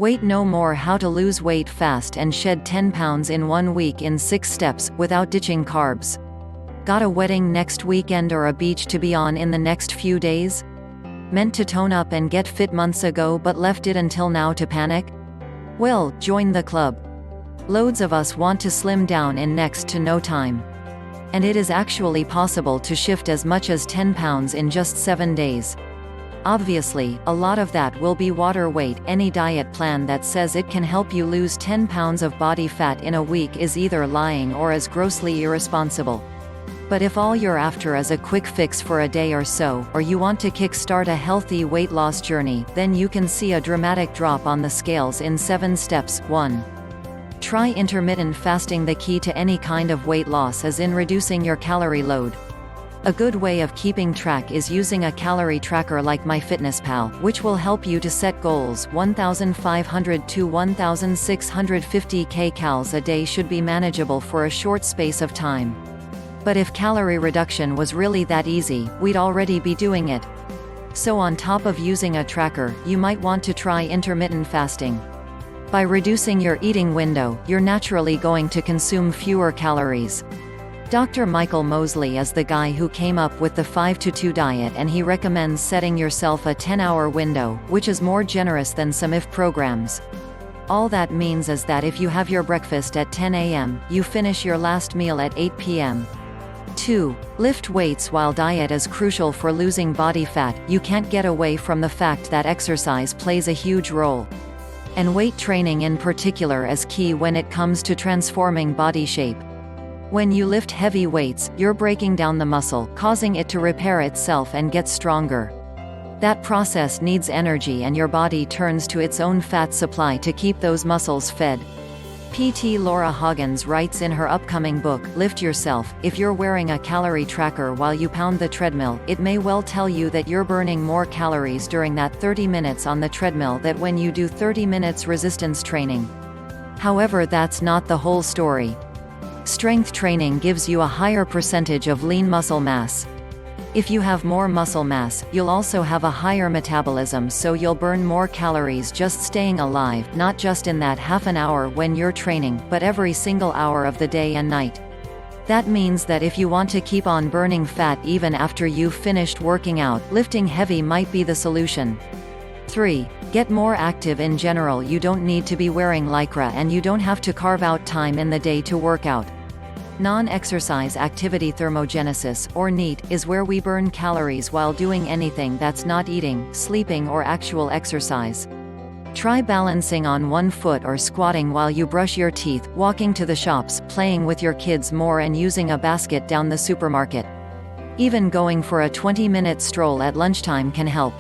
Wait no more. How to lose weight fast and shed 10 pounds in 1 week in 6 steps, without ditching carbs. Got a wedding next weekend or a beach to be on in the next few days? Meant to tone up and get fit months ago but left it until now to panic? Well, join the club. Loads of us want to slim down in next to no time. And it is actually possible to shift as much as 10 pounds in just 7 days. Obviously, a lot of that will be water weight. Any diet plan that says it can help you lose 10 pounds of body fat in a week is either lying or is grossly irresponsible. But if all you're after is a quick fix for a day or so, or you want to kickstart a healthy weight loss journey, then you can see a dramatic drop on the scales in 7 steps. 1. Try intermittent fasting. The key to any kind of weight loss is in reducing your calorie load. A good way of keeping track is using a calorie tracker like MyFitnessPal, which will help you to set goals. 1,500 to 1,650 kcals a day should be manageable for a short space of time. But if calorie reduction was really that easy, we'd already be doing it. So on top of using a tracker, you might want to try intermittent fasting. By reducing your eating window, you're naturally going to consume fewer calories. Dr. Michael Mosley is the guy who came up with the 5-to-2 diet, and he recommends setting yourself a 10-hour window, which is more generous than some IF programs. All that means is that if you have your breakfast at 10 a.m., you finish your last meal at 8 p.m. 2. Lift weights. While diet is crucial for losing body fat, you can't get away from the fact that exercise plays a huge role. And weight training in particular is key when it comes to transforming body shape. When you lift heavy weights, you're breaking down the muscle, causing it to repair itself and get stronger. That process needs energy, and your body turns to its own fat supply to keep those muscles fed. PT Laura Hoggins writes in her upcoming book, Lift Yourself, if you're wearing a calorie tracker while you pound the treadmill, it may well tell you that you're burning more calories during that 30 minutes on the treadmill than when you do 30 minutes resistance training. However, that's not the whole story. Strength training gives you a higher percentage of lean muscle mass. If you have more muscle mass, you'll also have a higher metabolism, so you'll burn more calories just staying alive, not just in that half an hour when you're training, but every single hour of the day and night. That means that if you want to keep on burning fat even after you've finished working out, lifting heavy might be the solution. 3. Get more active in general. You don't need to be wearing Lycra, and you don't have to carve out time in the day to work out. Non-exercise activity thermogenesis, or NEAT, is where we burn calories while doing anything that's not eating, sleeping, or actual exercise. Try balancing on one foot or squatting while you brush your teeth, walking to the shops, playing with your kids more, and using a basket down the supermarket. Even going for a 20-minute stroll at lunchtime can help.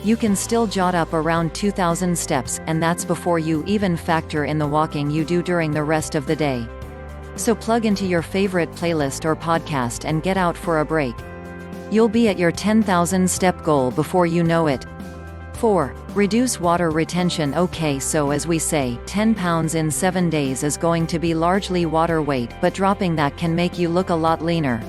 You can still jot up around 2,000 steps, and that's before you even factor in the walking you do during the rest of the day. So plug into your favorite playlist or podcast and get out for a break. You'll be at your 10,000 step goal before you know it. 4. Reduce water retention. Okay, so as we say, 10 pounds in 7 days is going to be largely water weight, but dropping that can make you look a lot leaner.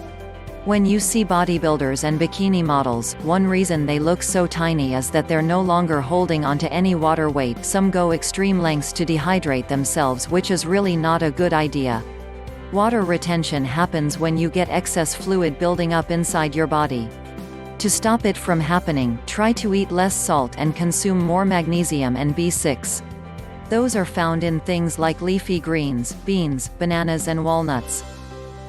When you see bodybuilders and bikini models, one reason they look so tiny is that they're no longer holding onto any water weight. Some go extreme lengths to dehydrate themselves, which is really not a good idea. Water retention happens when you get excess fluid building up inside your body. To stop it from happening, try to eat less salt and consume more magnesium and B6. Those are found in things like leafy greens, beans, bananas, and walnuts.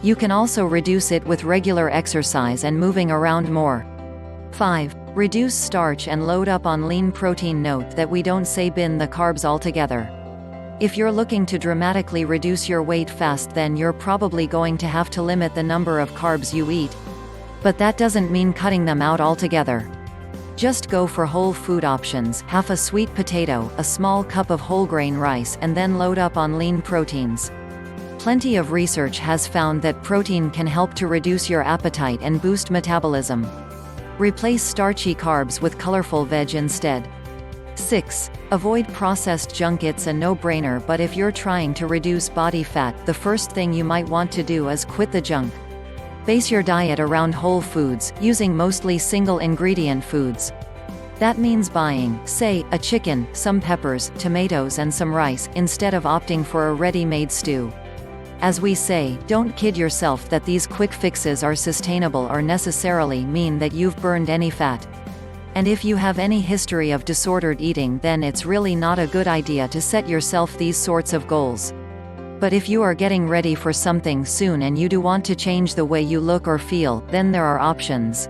You can also reduce it with regular exercise and moving around more. 5. Reduce starch and load up on lean protein. Note that we don't say bin the carbs altogether. If you're looking to dramatically reduce your weight fast, then you're probably going to have to limit the number of carbs you eat. But that doesn't mean cutting them out altogether. Just go for whole food options, half a sweet potato, a small cup of whole grain rice, and then load up on lean proteins. Plenty of research has found that protein can help to reduce your appetite and boost metabolism. Replace starchy carbs with colorful veg instead. 6. Avoid processed junk. It's a no-brainer, but if you're trying to reduce body fat, the first thing you might want to do is quit the junk. Base your diet around whole foods, using mostly single-ingredient foods. That means buying, say, a chicken, some peppers, tomatoes and some rice, instead of opting for a ready-made stew. As we say, don't kid yourself that these quick fixes are sustainable or necessarily mean that you've burned any fat. And if you have any history of disordered eating, then it's really not a good idea to set yourself these sorts of goals. But if you are getting ready for something soon and you do want to change the way you look or feel, then there are options.